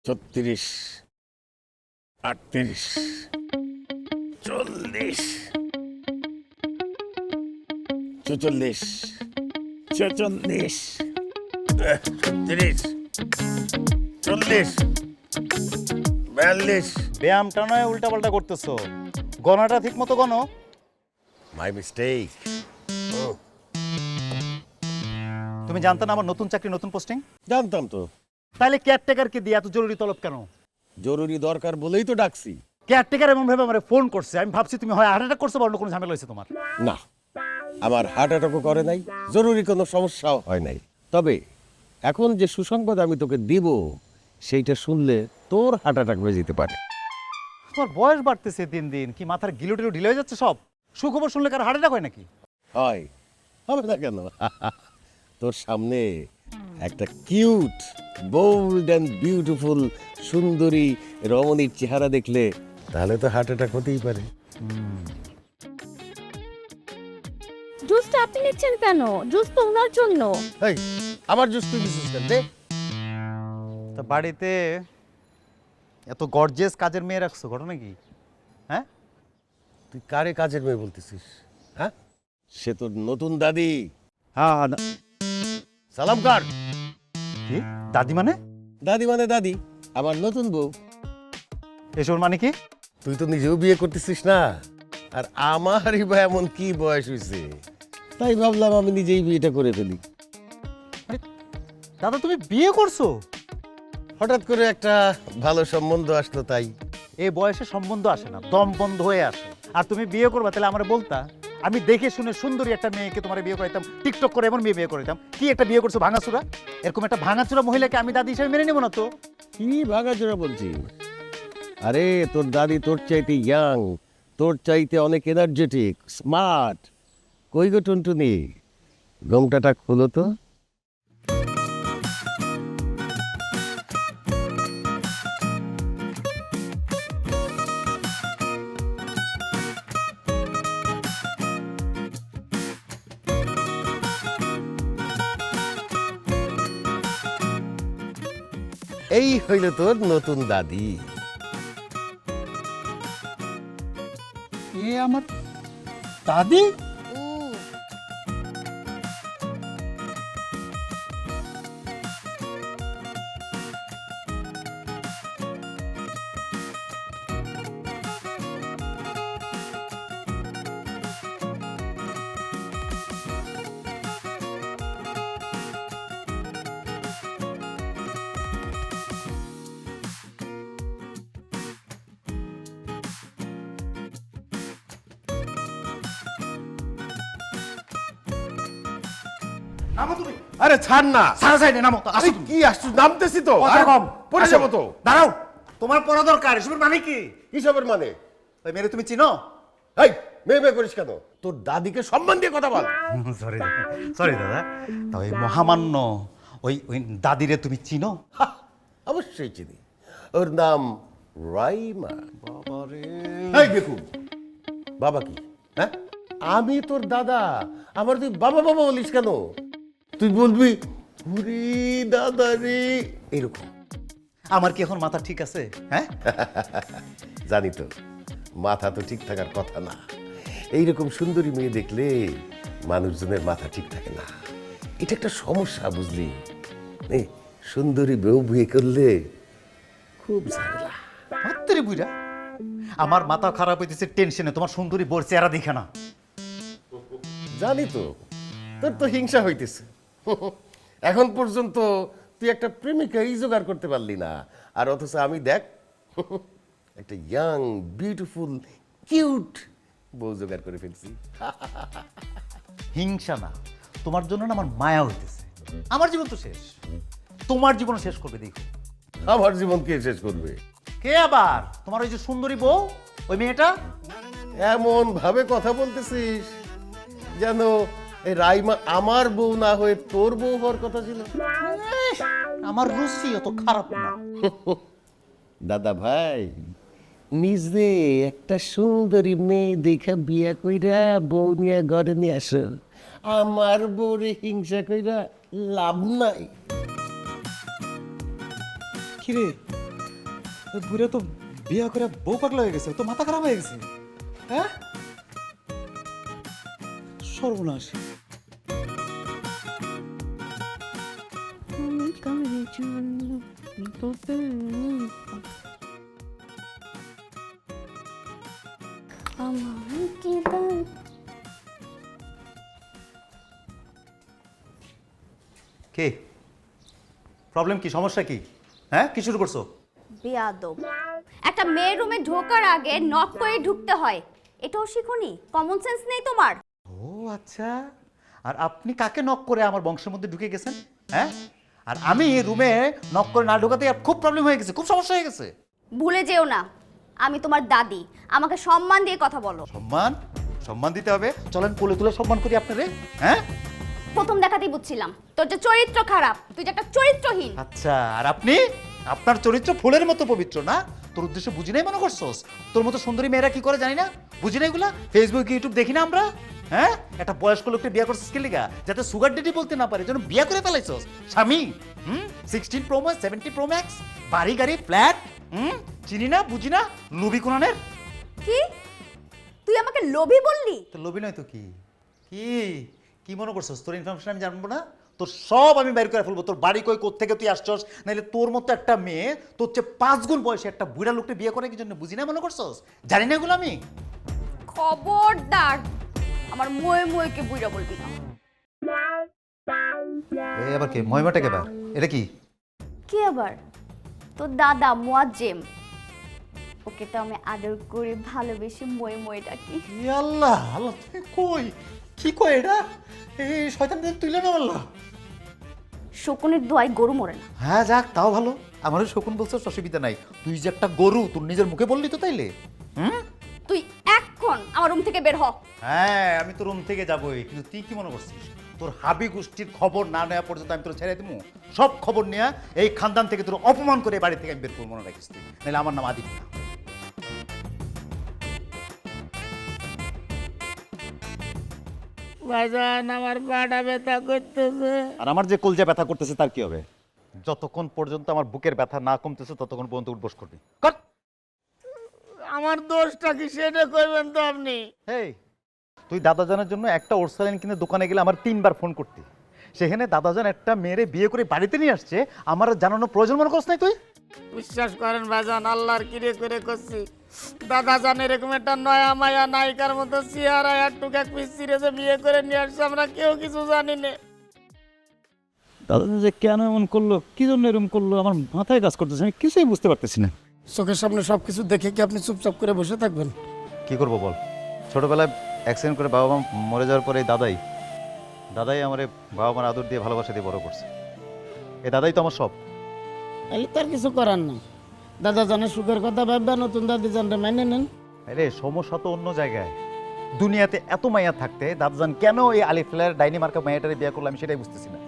36, 38, 40, 44, 46, 37, 40, 42। ব্যায়ামটা নয় উল্টাপাল্টা করতেছো, গণাটা ঠিক মতো গণ। My mistake. তুমি জানতে না আমার নতুন চাকরি, নতুন পোস্টিং? জানতাম তো। তাহলে কেয়ারটেকারকে দিয়ে এত জরুরি তলব কেন? জরুরি দরকার বলেই তো ডাকছি। কেয়ারটেকার এমন ভাবে আমার ফোন করছে, আমি ভাবছি তুমি হয় হার্ট অ্যাটাক করছো বা অন্য কোনো ঝামেলা হয়েছে তোমার। না, আমার হার্ট অ্যাটাকও করে নাই, জরুরি কোনো সমস্যাও হয় নাই। তবে এখন যে সুসংবাদ আমি তোকে দিব সেইটা শুনলে তোর হার্ট অ্যাটাক হয়ে যেতে পারে। তোমার বয়স বাড়তেছে দিন দিন, কি মাথার গিলো টিলো ঢিলে হয়ে যাচ্ছে সব? সুখবর শুনলে কার হার্ট অ্যাটাক হয় নাকি? হয়, হবে না কেন? তোর সামনে একটা কিউট, বোল্ড অ্যান্ড বিউটিফুল সুন্দরী রমণীর চেহারা দেখলে তাহলে তো হার্ট অ্যাটাক হতেই পারে। জুসটা আপনি নিচ্ছেন কেন? জুস তো ওনার জন্য। এই, আমার জুস তুই দিছিস কেন? দে। তা বাড়িতে এত গর্জিয়াস কাজের মেয়ে রাখছো, ঘটনা কি? হ্যাঁ, তুই কারে কাজের মেয়ে বলতেছিস? হ্যাঁ, সে তোর নতুন দাদি। হ্যাঁ। সালাম কার। কি দাদি মানে? দাদি মানে দাদি, আমার নতুন বউ। এসব মানে কি? তুই তো নিজেও বিয়ে করতেছিস না, আর আমারই বা এমন কি বয়স হয়েছে, তাই ভাবলাম আমি নিজেই বিয়েটা করে ফেলি। দাদা তুমি বিয়ে করছো? হঠাৎ করে একটা ভালো সম্বন্ধ আসলো তাই। এই বয়সে সম্বন্ধ আসে না, দম বন্ধ হয়ে আসে। আর তুমি বিয়ে করবা তাহলে আমার বলতা, আমি দেখে শুনে সুন্দরী একটা মেয়েকে তোমার বিয়ে করাইতাম, টিকটক করে এমন মেয়ে বিয়ে করাইতাম। কি একটা বিয়ে করছো ভাঙাচুরা? এরকম একটা ভাঙাচুরা মহিলাকে আমি দাদি হিসেবে মেনে নেবো না তো। কি ভাগাচোরা বলছি? আরে তোর দাদি তোর চাইতে ইয়াং, তোর চাইতে অনেক এনার্জেটিক, স্মার্ট। কই গো টুনটুনি, ঘোমটাটা খুলো তো। এই হইল তোর নতুন দাদি। এ আমার দাদি? নামো তুমি। আরে ছাড় না। সারা সাইডে নামো তো, আসো আরে তুমি। কি আসছো, নামতেছি তো। কথা আরে কম, পড়ে আসো। যাবো তো। দাঁড়াও, তোমার পড়া দরকার। এসবের মানে কি? কিসবের মানে? ওই মেয়ে তুমি চিনো? এই, মেয়ে মেয়ে করিস কেন? তোর দাদিকে সম্মান দিয়ে কথা বল। সরি সরি দাদা। তা ওই মহামান্য ওই ওই দাদিরে তুমি চিনো? হা, অবশ্যই চিনি। ওর নাম রাইমা। বাবারে, এই দেখুন, বাবা কি? হ্যাঁ, আমি তোর দাদা, আমার তুই বাবা বাবা বলিস কেন? তুই বলবি ওরে দাদা রে, এরকম। আমার কি এখন মাথা ঠিক আছে? হ্যাঁ, জানি তো, মাথা তো ঠিক থাকার কথা না। এইরকম সুন্দরী মেয়ে দেখলে মানুষজনের মাথা ঠিক থাকে না। এটা একটা সমস্যা, বুঝলি? এই সুন্দরী বউ বিয়ে করলে খুব ঝামেলা। হাত্তেরে বুইরা, আমার মাথা খারাপ হইতেছে টেনশনে, তোমার সুন্দরী বোর চেহারা দেখে না। জানি তো, তোর তো হিংসা হইতেছে। এখন পর্যন্ত তুই একটা প্রেমিকাই জোগাড় করতে পারলি না, আর অথচ আমি দেখ একটা ইয়াং বিউটিফুল কিউট বউ জোগাড় করে ফেলছি। হিংসা না, তোমার জন্য না আমার মায়া হইতেছে। আমার জীবন তো শেষ, তোমার জীবন শেষ করবে দেখো। আমার জীবন কে শেষ করবে? কে আবার? তোমার ওই যে সুন্দরী বউ, ওই মেয়েটা। এমন ভাবে কথা বলতেছিস যেন এই রাইমা আমার বউ না হয়ে তোর বউ হওয়ার কথা ছিল। আমার রুচি অত খারাপ না। দাদা ভাই, নিজে একটা সুন্দরী মেয়ে দেখা বিয়া কইরা বউ নিয়ে ঘরে নিয়ে আসো, আমার বউরে হিংসা কইরা লাভ নাই। কিরে বুড়া তো বিয়া করে বউ পাগলা হয়ে গেছে, তো মাথা খারাপ হয়ে গেছে। হ্যাঁ, সর্বনাশ। কে প্রবলেম, কি সমস্যা, কি? হ্যাঁ, কি শুরু করছো? বেয়াদব, একটা মেয়ের রুমে ঢোকার আগে নক করে ঢুকতে হয়, এটাও শিখোনি? কমন সেন্স নেই তোমার? ও আচ্ছা, আর আপনি কাকে নক করে আমার বংশের মধ্যে ঢুকে গেছেন? হ্যাঁ, আর আমি রুমে নক করে না ঢোকাতে খুব প্রবলেম হয়ে গেছে, খুব সমস্যা হয়ে গেছে। ভুলে যেও না, আমি তোমার দাদি, আমাকে সম্মান দিয়ে কথা বলো। সম্মান? সম্মান দিতে হবে? চলেন কোলে তুলে সম্মান করি আপনারে। হ্যাঁ, প্রথম দেখাতেই বুঝছিলাম তোর যে চরিত্র খারাপ, তুই যে একটা চরিত্রহীন। আচ্ছা, আর আপনি? আপনার চরিত্র ফুলের মতো পবিত্র না? তোর উদ্দেশ্য বুঝি নাই মনে করছস? তোর মতো সুন্দরী মেয়েরা কি করে জানি না? বুঝি না এগুলা? ফেসবুক ইউটিউব দেখি না আমরা? হ্যাঁ, একটা বয়স্ক লোককে বিয়ে করছিস কি লিগা? যাতে সুগার ডেডি বলতে না পারে, যেন বিয়ে করে ফেলাইছস। স্বামী 16 প্রো ম্যাক্স, 70 প্রো ম্যাক্স, বাড়ি গাড়ি ফ্ল্যাট। চিনি না, বুঝি না, লুবি কোনানের। কি তুই আমাকে লোভী বললি? তো লোভি নয় তো কি? কি কি মনে করছস তোর ইনফরমেশন আমি জানবো না? তোর সব আমি বের করে ফেলবো। তোর বাড়ি কই, কোত্থেকে তুই আসছস, নাইলে তোর মতো একটা মেয়ে তোর চেয়ে 5 গুণ বয়সে একটা বুড়া লোককে বিয়ে করে কি জন্য বুঝি না মনে করছস? জানি না এগুলো আমি? খবরদার আমার ময়ে ময়েকে বুইড়া বলবি না। এ আবার কে? মহিমাটা কে বার? এটা কি? কি আবার? তোর দাদা মুয়াজ্জেম, ওকে তো আমি আদর করে ভালোবেসে ময়ে ময়ে ডাকি। ই আল্লাহ, আল্লাহ তুমি কই? কি কই এটা? এই শয়তানদের তুইলে না আল্লাহ। শকুনের দোয়ায় গরু মরে না। হ্যাঁ যাক, তাও ভালো। আমারও শকুন বলছো, অসুবিধা নাই। তুই যে একটা গরু, তোর নিজের মুখে বললি তো তাইলে। তুই এখন আমার রুম থেকে বের হ। হ্যাঁ, আমি তো রুম থেকে যাবোই, কিন্তু তুই কি মনে করছিস তোর হাবি গোষ্ঠীর খবর না নেওয়া পর্যন্ত আমি তোর ছেড়ে দেবো? সব খবর নিয়ে এই খানদান থেকে তোর অপমান করে বাড়ি থেকে আমি বের করবো, মনে রাখিস তুই, নাহলে আমার নাম আদিত্য না। ভাইজান আমার পাটা ব্যথা করতেছে। আর আমার যে কলজা ব্যথা করতেছে তার কি হবে? যতক্ষণ পর্যন্ত আমার বুকের ব্যথা না কমতেছে ততক্ষণ পর্যন্ত উঠবস করবি। কর। আমার দোষটা কি সেটা করবেন তো আপনি? এই তুই দাদাজানের জন্য একটা ওরসালিন কিনে দোকানে গেলে আমার 3 বার ফোন করতি, সেখানে দাদাজান একটা মেয়েরে বিয়ে করে বাড়িতে নিয়ে আসছে, আমার জানানো প্রয়োজন মনে করছ নাই তুই? বিশ্বাস করেন ভাইজান, আল্লাহর কিরে করে করছি। দাদা জান এরকম একটা নয়া মায়া নায়িকার মতো চেহারা একটুক এক পিস সিরিজে বিয়ে করে নিয়ে আসছে, আমরা কেউ কিছু জানি না। দাদা যে কেন এমন করলো, কি জন্য এরকম করলো, আমার মাথায় কাজ করতেছে, আমি কিছুই বুঝতে পারতেছি না। চোখের সামনে সবকিছু দেখে কি আপনি চুপচাপ করে বসে থাকবেন? কি করবো বল? ছোটবেলায় অ্যাক্সিডেন্ট করে বাবা মা মরে যাওয়ার পরে দাদাই আমারে বাবা মার আদর দিয়ে ভালোবাসা দিয়ে বড় করছে। এই দাদাই তো আমার সব। তাহলে তার কিছু করার না। দাদা জানের সুখের কথা ভাববেন, নতুন দাদি জানটা মেনে নেন। আরে সমস্যা তো অন্য জায়গায়। দুনিয়াতে এত মায়া থাকতে দাদাজান কেন এই আলিফুলের ডাইনি মার্কা মায়াটারে বিয়ে করলো আমি সেটাই বুঝতেছি না।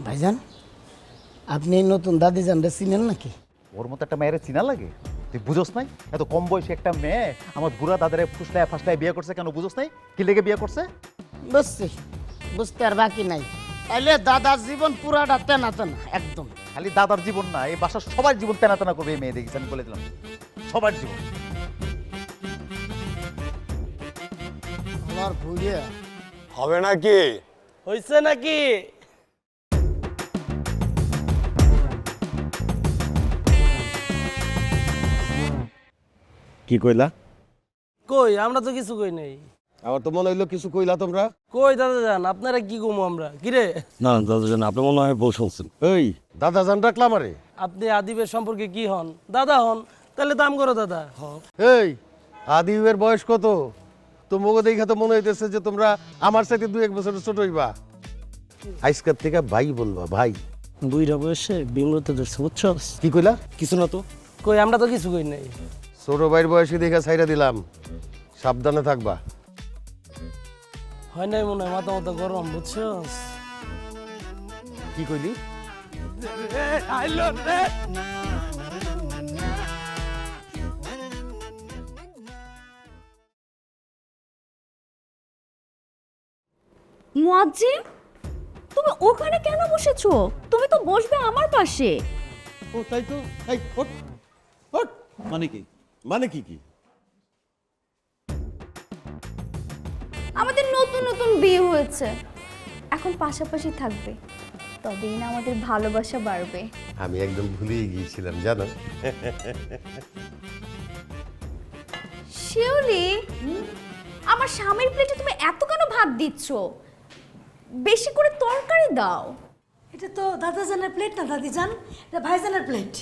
ভাইজান আপনি এই নতুন দাদি জানটা চিনেন নাকি? ওর মতো একটা মেয়ের চিনা লাগে? তুই বুঝোস নাই? এত কম বয়সী একটা মেয়ে আমার বুড়া দাদারে ফুসলায় ফাসলায় বিয়ে করছে, কেন বুঝোস নাই? কি লেগে বিয়ে করছে? বুঝছি, বুঝতে আর বাকি নাই। তাহলে দাদার জীবন পুরাটা তেনা তেনা একদম। খালি দাদার জীবন না, এই বাসার সবার জীবন তেনা তেনা করবে এই মেয়ে, দেখিস আমি বলে দিলাম, সবার জীবন। আমার ভুলিয়া হবে নাকি? হয়েছে নাকি? কি কইলা? কই আমরা তো কিছু কই নাই। আমার তো মনে হইলো কিছু কইলা তোমরা। কই দাদা যান, আপনারা কি কমু আমরা? কিরে না দাদা জান, আপনি মনে হয় বউ শুনছেন। এই দাদা জান ডাকলাম আরে। আপনি আদিবের সম্পর্কে কি হন? দাদা হন, তাহলে দাম করো দাদা। এই আদিবের বয়স কত? তো মগো দেখা তো মনে হইতেছে যে তোমরা আমার সাথে 2-1 বছর ছোট হইবা। আজকের থেকে ভাই বলবা, ভাই। বুইরা বয়সে বিমরতে ধরছে, বুঝছো? কি কইলা? কিছু না তো। কই আমরা তো কিছু কই নাই। ছোট ভাইয়ের বয়সী দেখা ছাইরা দিলাম, সাবধানে থাকবা। হয় নাই মনে হয়, মাথা মাথা গরম, বুঝছো? কি কইলি? মুয়াজ্জিম, তুমি ওখানে কেন বসেছো? তুমি তো বসবে আমার পাশে। ও তাই তো। এই ওঠ ওঠ। মানে কি? মানে কি কি? আমাদের নতুন নতুন বিয়ে হয়েছে, এখন পাশাপাশি থাকবে, তবেই না আমাদের ভালোবাসা বাড়বে। আমি একদম ভুলেই গিয়েছিলাম জানো। শিউলি, আমার স্বামীর প্লেটে তুমি এত কেন ভাত দিচ্ছ? বেশি করে তরকারি দাও। এটা তো দাদাজানের প্লেট না দাদিজান, এটা ভাইজানের প্লেট।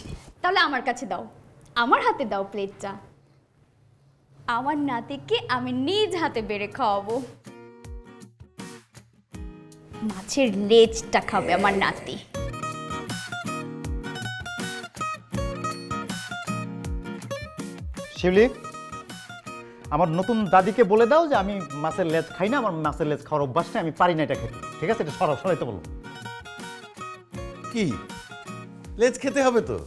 তাহলে আমার কাছে দাও, আমার হাতে দাও প্লেটটা। আমার নাতিকে আমি নিজ হাতে বেড়ে খাওয়াবো। মাছের লেজটা খাবে আমার নাতি। শিউলি, আমার নতুন দাদিকে বলে দাও যে আমি মাছের লেজ খাই না, আমার মাছের লেজ খাওয়ার অভ্যাস নেই, আমি পারি না এটা খেতে। ঠিক আছে, এটা সরাইতে বলো। কি লেজ খেতে হবে তো?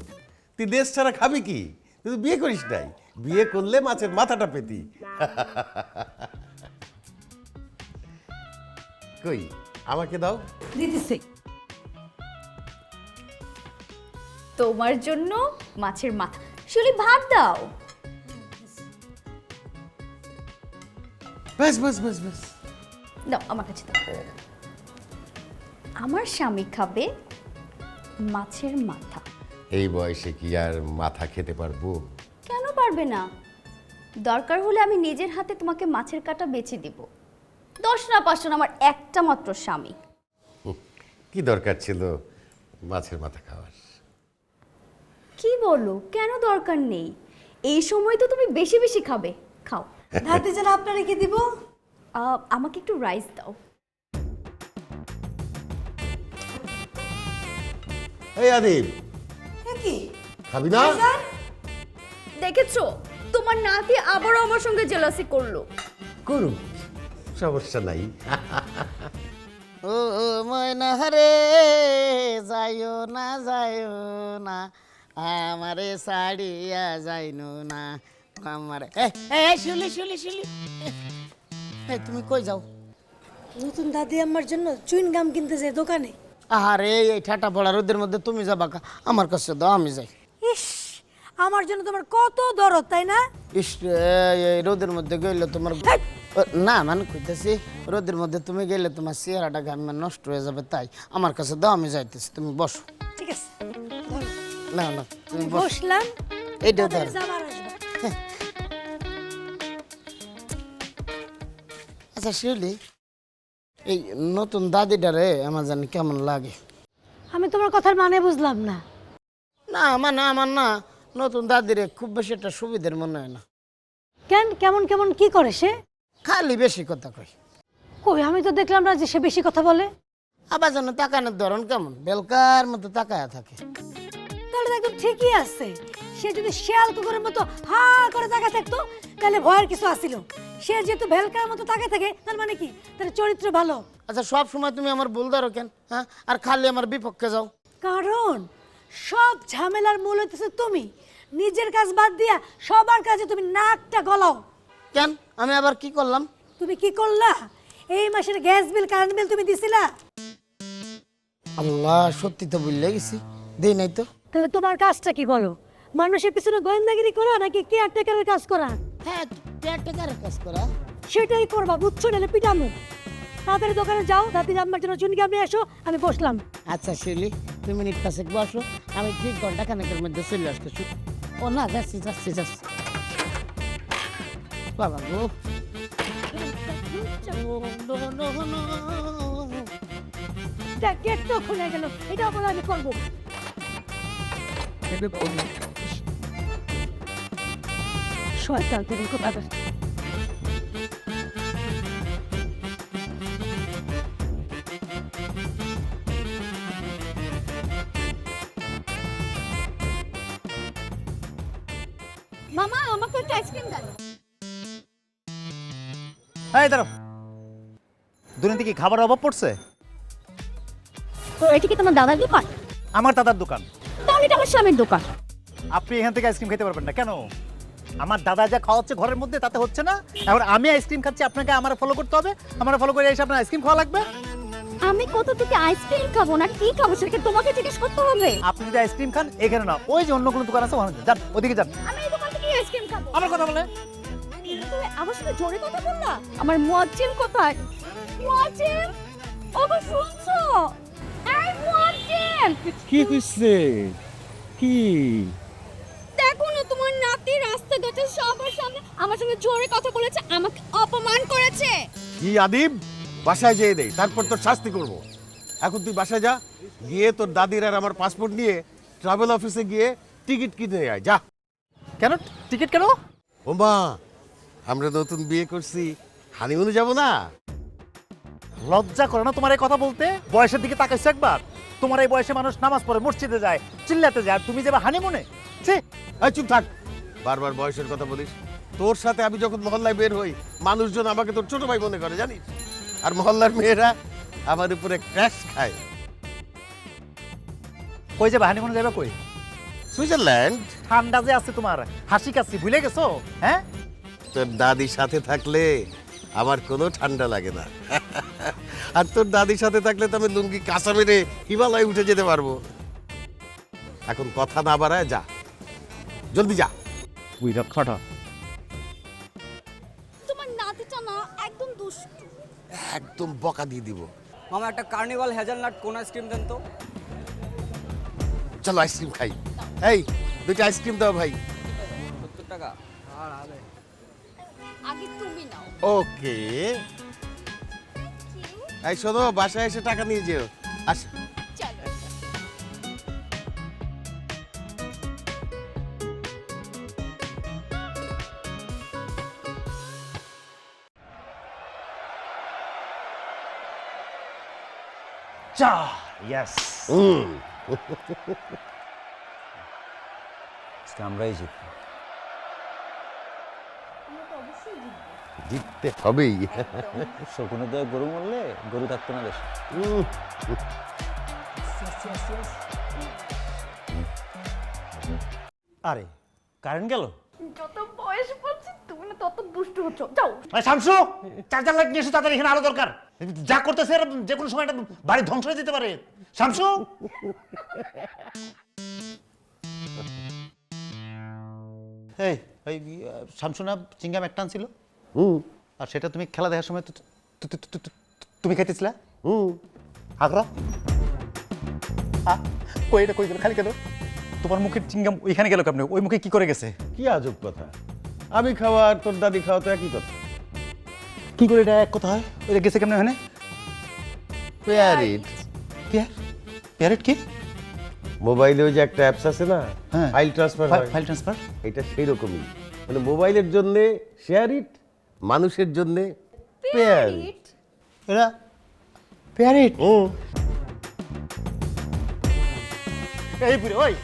তুই লেজ ছাড়া খাবি কি? তুই তো বিয়ে করিস নাই, বিয়ে করলে মাছের মাথাটা পেতি। কই আমাকে দাও। দিতেছি। তোমার জন্য মাছের মাথা। শিউলি, ভাত দাও। ব্যাস ব্যাস ব্যাস ব্যাস। দাও আমার কাছে দাও। আমার স্বামী খাবে মাছের মাথা। এই বয়সে কি আর মাথা খেতে পারবো? কেন পারবে না? দরকার হলে আমি নিজের হাতে তোমাকে মাছের কাঁটা বেছে দিব। 10 না 5 না, আমার একটা মাত্র স্বামী। কি দরকার ছিল মাছের মাথা খাওয়ার? কি বলো, কেন দরকার নেই? এই সময় তো তুমি বেশি বেশি খাবে, খাও। দাদিজান আপনারে কি দিব? আমাকে একটু রাইস দাও। এই আদিব, এ কি খাবি না? ভাইজান? দেখেছো, তোমার নাতি আবারও আমার সঙ্গে জেলাসি করলো। করুন, সমস্যা নাই। ও ময়না রে যাইও না আমারে সাড়িয়া যাইনো না আমার। শিউলি শিউলি শিউলি, তুমি কই যাও? নতুন দাদি আমার জন্য চুইন গাম কিনতে যায় দোকানে। আরে এই ঠাটা পড়া রোদের মধ্যে তুমি যাবা আমার কাছে দাও, আমি যাই। ইস, আমার জন্য তোমার কত দরদ, তাই না? ইস এই রোদের মধ্যে গেলে তোমার না, মানে কইতেছি রোদের মধ্যে তুমি গেলে তোমার চেহারাটা ঘামে নষ্ট হয়ে যাবে, তাই আমার কাছে দাও, আমি যাইতেছি, তুমি বসো। ঠিক আছে, ধরো। না না তুমি বসো। বসলাম, এইটা তারপরে ধরো। যাবার আসবা। আচ্ছা শিউলি, এই নতুন দাদিটারে আমার জানি কেমন লাগে? আমি তোমার কথার মানে বুঝলাম না। না মানে আমার না নতুন দাদিরে খুব বেশি একটা সুবিধার মনে হয় না। কেন, কেমন কেমন কি করে সে? খালি বেশি কথা কই। কই, আমি তো দেখলাম না যে সে বেশি কথা বলে। আবার যেন তাকানোর ধরন কেমন, বেলকার মতো তাকায়া থাকে। তাহলে তো একদম ঠিকই আছে। সে যদি শিয়াল কুকুরের মতো হা করে তাকায় থাকতো তাহলে ভয়ের কিছু আসিল। সে যেহেতু ভেলকার মতো তাকায় থাকে, তার মানে কি তার চরিত্র ভালো। আচ্ছা সব সময় তুমি আমার ভুল ধরো কেন? হ্যাঁ, আর খালি আমার বিপক্ষে যাও। কারণ সব ঝামেলার মূল হইতেছে তুমি। নিজের কাজ বাদ দিয়া সবার কাজে তুমি নাকটা গলাও। কেন, আমি আবার কি করলাম? তুমি কি করলা? এই মাসের গ্যাস বিল, কারেন্ট বিল তুমি দিছিলা? আল্লাহ, সত্যি তো ভুলে গেছি, দেই নাই তো। তাহলে তোমার কাজটা কি বলো? মানুষের পিছনে গোয়েন্দাগিরি করা নাকি কেয়ারটেকারের কাজ করা? হ্যাঁ, কেয়ারটেকারের কাজ করা। সেটাই করবা, বুঝছো? নাহলে পিটামু। তাড়াতাড়ি দোকানে যাও, দাদি আমার জন্য চুনকাম নিয়ে এসো, আমি বসলাম। আচ্ছা শিউলি, 2 মিনিট কাছে বসো, আমি ঠিক ঘন্টা খানেকের মধ্যে চলে আসতেছি। ও না, যাচ্ছি যাচ্ছি যাচ্ছি। বাবা গো, গেট তো খুলে গেল, এটা বলে আমি করবো। শয়তান তুমি কোথাকার। মামা, আমাকে একটা আইসক্রিম দাও। এই দাঁড়াও, দুর্নীতি কি খাবার অভাব পড়ছে? তো এটা কি তোমার দাদার দোকান? আমার দাদার দোকান। তাহলে এটা আমার স্বামীর দোকান। আপনি এখান থেকে আইসক্রিম খেতে পারবেন না। কেন? আমার দাদা যা খাওয়াচ্ছে ঘরের মধ্যে তাতে হচ্ছে না। এখন আমি আইসক্রিম খাচ্ছি, আপনাকে আমার ফলো করতে হবে। আমার ফলো করে এসে আপনার আইসক্রিম খাওয়া লাগবে। আমি কত থেকে আইসক্রিম খাবো না কি খাবো সেটা তোমাকে জিজ্ঞেস করতে হবে। আপনি যদি আইসক্রিম খান এখানে না, ওই যে অন্য কোনো দোকান আছে ওখানে যান, ওদিকে যান। আমি এই দোকানে আইসক্রিম খাবো। আমার কথা বলে তুমি আমার সাথে জোরে কথা বললা? আমার মুয়াজ্জিন কোথায়? মুয়াজ্জিন, ওগো শুনছো? এই মুয়াজ্জিন, কি হইছে? কি দেখো না তোমার নাতি রাস্তাঘাটে সবার সামনে আমার সঙ্গে জোরে কথা বলেছে, আমাকে অপমান করেছে। কি আদিব, বাসায় যেয়ে দেই, তারপর তোর শাস্তি করব। এখন তুই বাসায় যা, গিয়ে তোর দাদির আর আমার পাসপোর্ট নিয়ে ট্রাভেল অফিসে গিয়ে টিকিট কিনে আয়, যা। কেন টিকিট কেন? ওমা, আমরা নতুন বিয়ে করছি, হানিমুনে যাব না? লজ্জা করে না তোমার এই কথা বলতে? বয়সের দিকে তাকাইছো একবার? তোমার এই বয়সে মানুষ নামাজ পড়ে, মসজিদে যায়, চিল্লাতে যায়, আর তুমি যাবে হানিমুনে? ছি! এই চুপ থাক, বারবার বয়সের কথা বলিস। তোর সাথে আমি যখন মহল্লায় বের হই, মানুষজন আমাকে তোর ছোট ভাই মনে করে, জানিস? আর মহল্লার মেয়েরা আমার উপরে ক্র্যাশ খায়। কই যাবে হানিমুনে? যাবে কই? সুইজারল্যান্ড। ঠান্ডা যে আছে তোমার, হাসি কাশি ভুলে গেছো? হ্যাঁ, তোর দাদির সাথে থাকলে আমার কোনো ঠান্ডা লাগে না। আর তোর দাদির সাথে থাকলে তো আমি লুঙ্গি কাঁচা মেরে হিমালয়ে উঠে যেতে পারবো। এখন কথা না বাড়ায় যা, জলদি যা। বুইরা খাটা। তোমার নাতিটা না একদম দুষ্টু। একদম বকা দিয়ে দিব। মামা একটা কার্নিভাল হেজেলনাট কোন আইসক্রিম দেন তো। চলো আইসক্রিম খাই। এই, দুইটা আইসক্রিম দাও ভাই। 70 টাকা। আগে তুমি নাও। ওকে। এই শোনো, বাসায় এসে টাকা নিয়ে যেও। আস। চলো। চা, ইয়েস। আজকে আমরাই জিতবো। জিততে হবেই। শকুনের দয়ে গরু মরলে গরু থাকতো না দেশে। আরে কারেন্ট গেল? যত বয়স পড়ছে তুমি না তত দুষ্টু হচ্ছ। যাও। শামসু, চার্জার লাইট নিয়ে এসো তাড়াতাড়ি, এখানে আলো দরকার। যা করতেছে এরা যে কোনো সময় এটা বাড়ি ধ্বংস হয়ে যেতে পারে। শামসু, এই ওই শামসু না চিংগাম একটা আনছিল, আর সেটা তুমি খেলা দেখার সময় তুমি খাইতেছিলা? আগ্রা কই এটা কই গেল? খালি কেন? তোমার মুখের চিংগাম ওইখানে গেল কেমন? ওই মুখে কি করে গেছে? কি আজব কথা, আমি খাওয়া আর তোর দাদি খাওয়া তো একই কথা। কি করে এটা এক কথা হয়? ওইটা গেছে কেমন ওখানে? পেয়ারিট। প্যারেট কি? মোবাইলে ওই যে একটা অ্যাপস আছে না, হ্যাঁ। ফাইল ট্রান্সফার হয়, ফাইল ট্রান্সফার। এটা সেই রকমই। মানে মোবাইলের জন্য শেয়ার ইট, মানুষের জন্য পেয়ার ইট। এরা প্যারেট। এই বুড়ি, ওই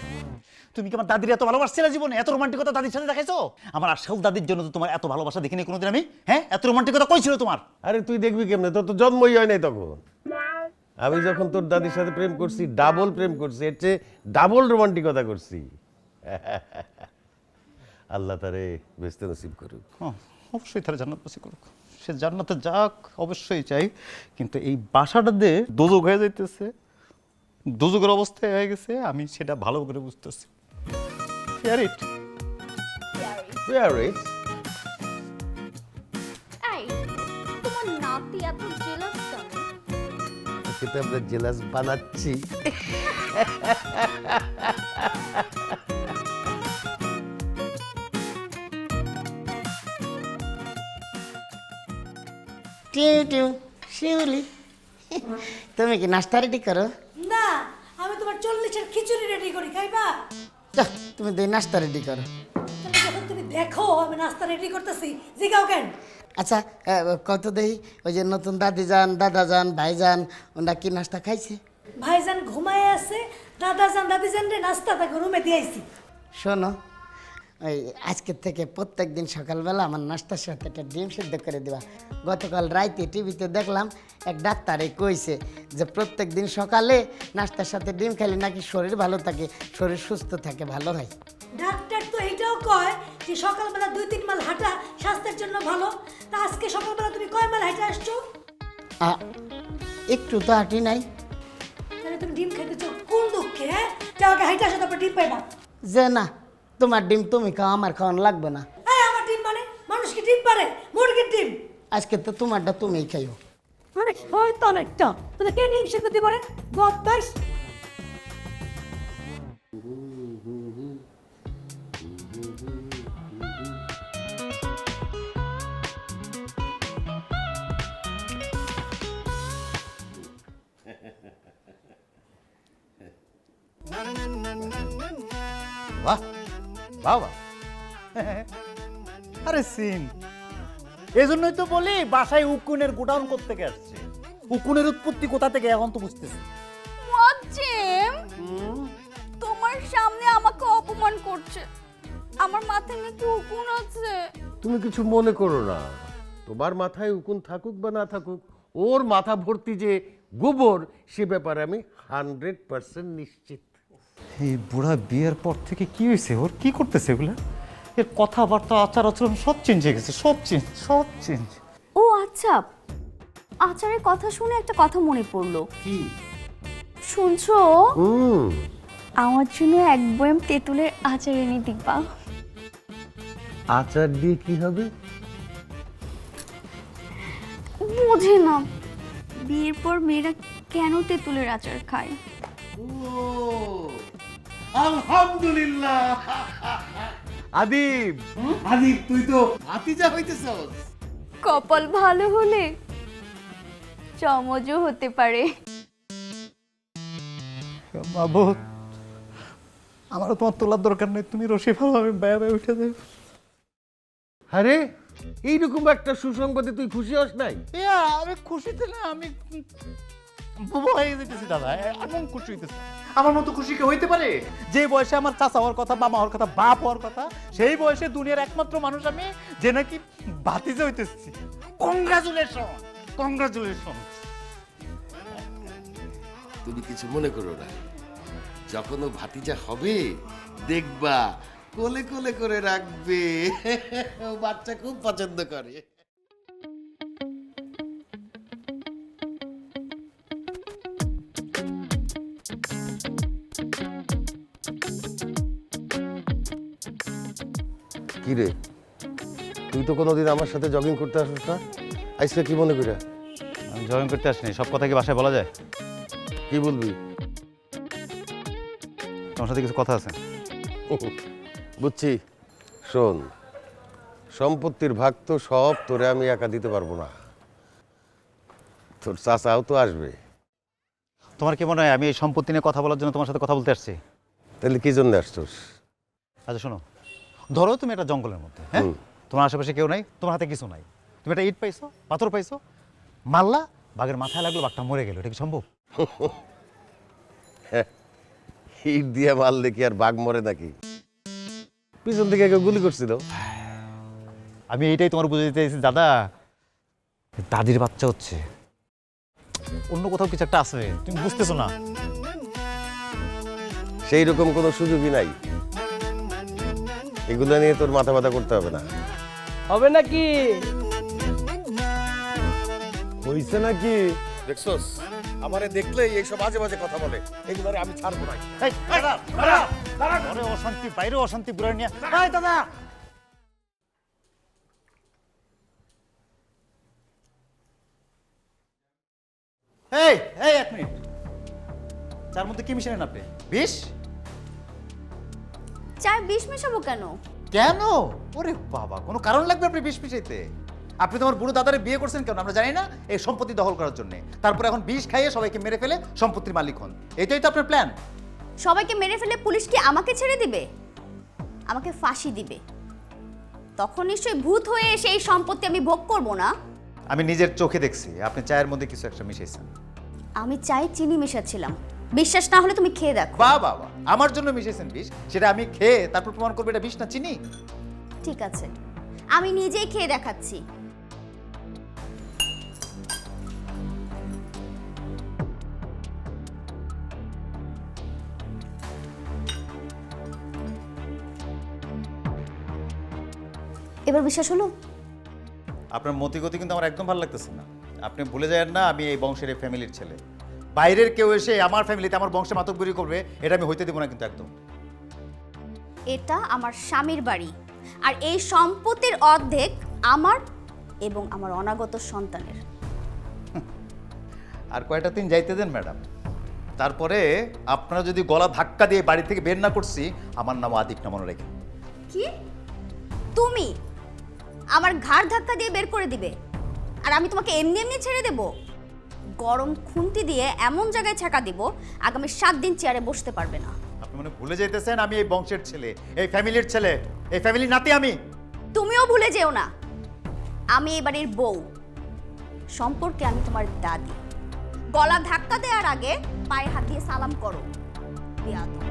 তুমি কি আমার দাদির এত ভালোবাসছিলে জীবনে? এত রোমান্টিকতা দাদির সাথে দেখাইছো? আমার আসল দাদির জন্য তো তোমার এত ভালোবাসা দেখিনি কোনোদিন আমি। হ্যাঁ, এত রোমান্টিকতা কই ছিল তোমার? আরে তুই দেখবি কেমনে, তোর তো জন্মই হয় নাই তখন। আমি যখন তোর দাদির সাথে প্রেম করছি, ডাবল প্রেম করছি, এর চেয়ে ডাবল রোমান্টিকতা করছি। আল্লাহ তারে বেস্তে নসিব করুক। অবশ্যই তারা জান্নাত নসিব করুক। সে জান্নাতে যাক, অবশ্যই চাই, কিন্তু এই বাসাটা দিয়ে দোজক হয়ে যাইতেছে, দোজকের অবস্থায় হয়ে গেছে, আমি সেটা ভালো করে বুঝতেছি। প্যারেট। পেয়ারিট। এই তোমার নাতি এত জেলাস কেন? সেটা আমরা জেলাস বানাচ্ছি। টিউ টিউ শিউলি, তুমি কি নাস্তা রেডি করো? না, আমি তোমার 40-এর খিচুড়ি রেডি করি, খাইবা? যাও, তুমি দুই নাস্তা রেডি করো। তাহলে যখন তুমি দেখো আমি নাস্তা রেডি করতেছি, জিগাও কেন? আচ্ছা, কত দেই ওই যে নতুন দাদি যান, দাদা যান, ভাই যান, ওরা কি নাস্তা খাইছে? ভাইজান ঘুমায় আছে, দাদি জান রে নাস্তা তাকে রুমে দিয়েছি। শোনো, ওই আজকের থেকে প্রত্যেক দিন সকালবেলা আমার নাস্তার সাথে একটা ডিম সিদ্ধ করে দেওয়া। গতকাল রাইতে টিভিতে দেখলাম এক ডাক্তারে কইছে যে প্রত্যেক দিন সকালে নাস্তার সাথে ডিম খেলে নাকি শরীর ভালো থাকে, শরীর সুস্থ থাকে, ভালো হয়। ডাক্তার তো এটাও কয় যে সকালবেলা 2-3 মাইল হাঁটা স্বাস্থ্যের জন্য ভালো। তা আজকে সকালবেলা তুমি কয় মাইল হাঁটে আসছো? একটু তো হাঁটি নাই। তাহলে তুমি ডিম খেতেছো কোন দুঃখে? হ্যাঁ, যাও আগে হাঁটে আসো, তারপর ডিম পাইবা। যে না, তোমার ডিম তুমি খাও, আমার খাওয়ানো লাগবে না। এই আমার ডিম মানে মানুষ কি ডিম পারে? মুরগির ডিম। আজকে তো তোমারটা তুমিই খাইও। মানে শয়তান একটা। তোদের কে ডিম সিদ্ধ দিতে পারে? বদমাইশ। বাহ বাহ বাহ আরে সিন, এই জন্যই তো বলি বাসায় উকুনের গোডাউন করতে আসছে। উকুনের উৎপত্তি কোথা থেকে এখন তো বুঝতেছি। মুয়াজ্জিম, তোমার সামনে আমাকে অপমান করছে। আমার মাথায় নাকি উকুন আছে। তুমি কিছু মনে করো না, তোমার মাথায় উকুন থাকুক বা না থাকুক, ওর মাথা ভর্তি যে গোবর সে ব্যাপারে আমি 100% নিশ্চিত। এই বুড়া বিয়ের পর থেকে কি হয়েছে, ওর কি করতেছে এগুলা? এর কথাবার্তা, আচার আচরণ সব চেঞ্জ হয়ে গেছে, সব চেঞ্জ। ও আচ্ছা, আচারের কথা শুনে একটা কথা মনে পড়লো। কি? শুনছো? আমার জন্য এক বয়াম তেঁতুলের আচার এনে দিবা। আচার দিয়ে কি হবে? বোঝে না বিয়ের পর মেয়েরা কেন তেঁতুলের আচার খায়। আলহামদুলিল্লাহ। আদিব, আদিব, তুই তো ভাতিজা হইতেছস। কপাল ভালো হলে চমজও হতে পারে। বাবু আমারও তোমার তোলার দরকার নেই, তুমি রসে ভালোভাবে ব্যয় ব্যয় উঠে দেবে। আরে এইরকম একটা সুসংবাদে তুই খুশি হস নাই? আমি খুশিতে না, আমি বুবু হয়ে যেতেছি দাদা, এমন খুশি হইতেছে। আমার মতো খুশি কি হইতে পারে? যে বয়সে আমার চাচা হওয়ার কথা, মামা হওয়ার কথা, বাপ হওয়ার কথা, সেই বয়সে দুনিয়ার একমাত্র মানুষ আমি যে নাকি ভাতিজা হইতেছি। Congratulation, congratulation. তুমি কিছু মনে করো না, যখন ও ভাতিজা হবে দেখবা কোলে কোলে করে রাখবে। ও বাচ্চা খুব পছন্দ করে। কি রে, তুই তো কোনোদিন আমার সাথে জগিং করতে আসিস না, আজকে কি মনে করিয়া? আমি জয়েন করতে আসিনি, সব কথা কি বাসায় বলা যায়? কি বলবি? তোমার সাথে কিছু কথা আছে। বুঝছি, শোন, সম্পত্তির ভাগ তো সব তোরে আমি একা দিতে পারবো না, তোর চাচাও তো আসবে। তোমার কি মনে হয় আমি এই সম্পত্তি নিয়ে কথা বলার জন্য তোমার সাথে কথা বলতে আসছি? তাহলে কি জন্য আসছোস? আচ্ছা শোনো, ধরো তুমি একটা জঙ্গলের মধ্যে, হ্যাঁ, তোমার আশেপাশে কেউ নাই, তোমার হাতে কিছু নাই, তুমি একটা ইট পাইছো, পাথর পাইছো, মারলা, বাঘের মাথায় লাগলো, বাঘটা মরে গেল, এটা কি সম্ভব? ইট দিয়ে মারলে কি আর বাঘ মরে নাকি? পিছন থেকে কেউ গুলি করছিল। আমি এইটাই তোমার বুঝে দিতে চাইছি দাদা, দাদির বাচ্চা হচ্ছে, অন্য কোথাও কিছু একটা আছে, তুমি বুঝতেছো না। সেই রকম কোনো সুযোগই নাই, এগুলো নিয়ে তোর মাথা ব্যথা করতে হবে না। হবে নাকি? হইছে নাকি? দেখছস, আমারে দেখলেই এইসব বাজে বাজে কথা বলে, এগুলোরে আমি ছাড়বো না। এই, দাদা, দাদা, দাদা, ঘরে অশান্তি, বাইরে অশান্তি, বুড়া নিয়ে, এই দাদা। এই, এই এক মিনিট, তার মধ্যে কি মিশালেন আপনি? বিষ? চার বিষ মেশাবো কেন? কেন? ওরে বাবা, কোনো কারণ লাগবে আপনি বিষ মিশাইতে? আপনি তোমার বুড়ো দাদারে বিয়ে করছেন কেন আমরা জানি না? এই সম্পত্তি দখল করার জন্য। তারপর এখন বিষ খাইয়ে সবাইকে মেরে ফেলে সম্পত্তির মালিক হন, এটাই তো আপনার প্ল্যান। সবাইকে মেরে ফেলে পুলিশ কি আমাকে ছেড়ে দিবে? আমাকে ফাঁসি দিবে। তখন নিশ্চয়ই ভূত হয়ে এসে এই সম্পত্তি আমি ভোগ করব না। আমি নিজের চোখে দেখছি আপনি চায়ের মধ্যে কিছু একটা মিশাইছেন। আমি চায়ে চিনি মেশাচ্ছিলাম, বিশ্বাস না হলে তুমি খেয়ে দেখো। বাহ বাহ বাহ, আমার জন্য মিশাইছেন বিষ, সেটা আমি খেয়ে তারপর প্রমাণ করবো এটা বিষ না চিনি? ঠিক আছে, আমি নিজেই খেয়ে দেখাচ্ছি। এবার বিশ্বাস হলো? আপনার মতিগতি কিন্তু আমার একদম ভালো লাগতেছে না। আপনি ভুলে যাবেন না আমি এই বংশের এই ফ্যামিলির ছেলে। বাইরের কেউ এসে আমার ফ্যামিলিতে আমার বংশে মাতব্বরি করবে, এটা আমি হইতে দেবো না কিন্তু একদম। এটা আমার স্বামীর বাড়ি, আর এই সম্পত্তির অর্ধেক আমার এবং আমার অনাগত সন্তানের। আর কয়টা দিন যাইতে দেন ম্যাডাম, তারপরে আপনারা যদি গলা ধাক্কা দিয়ে বাড়ি থেকে বের না করছি, আমার নাম আদিক না, মনে রেখে। কি তুমি আমার ঘাড় ধাক্কা দিয়ে বের করে দিবে, আর আমি তোমাকে এমনি এমনি ছেড়ে দেব? গরম খুন্তি দিয়ে এমন জায়গায় ছাকা দিব আগামী 7 দিন চেয়ারে বসতে পারবে না। আপনি মনে ভুলে যাইতেছেন আমি এই বংশের ছেলে, এই ফ্যামিলির ছেলে, এই ফ্যামিলির নাতি আমি। তুমিও ভুলে যেও না, আমি এই বাড়ির বউ, সম্পর্কে আমি তোমার দাদি। গলা ধাক্কা দেওয়ার আগে পায়ে হাত দিয়ে সালাম করো। বেয়াদব।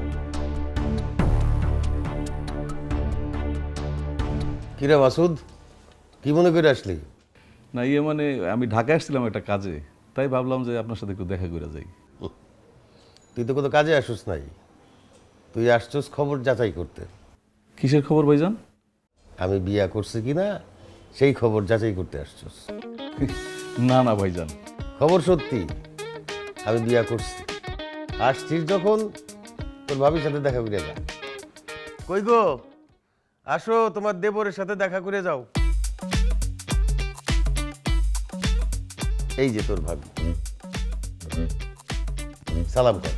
কিরে মাসুদ, কি মনে করে আসলি? না ইয়ে মানে আমি ঢাকায় আসছিলাম একটা কাজে, তাই ভাবলাম যে আপনার সাথে একটু দেখা করে যাই। তুই তো কোনো কাজে আসিস নাই, তুই আসছিস খবর যাচাই করতে। কিসের খবর ভাইজান? আমি বিয়া করছি কিনা সেই খবর যাচাই করতে আসছিস? না না ভাইজান, খবর সত্যি, আমি বিয়া করছি। আসছিস যখন তোর ভাবির সাথে দেখা করে যা। কই গো, আসো তোমার দেবরের সাথে দেখা করে যাও। এই যে তোর ভাবি, সালাম কর।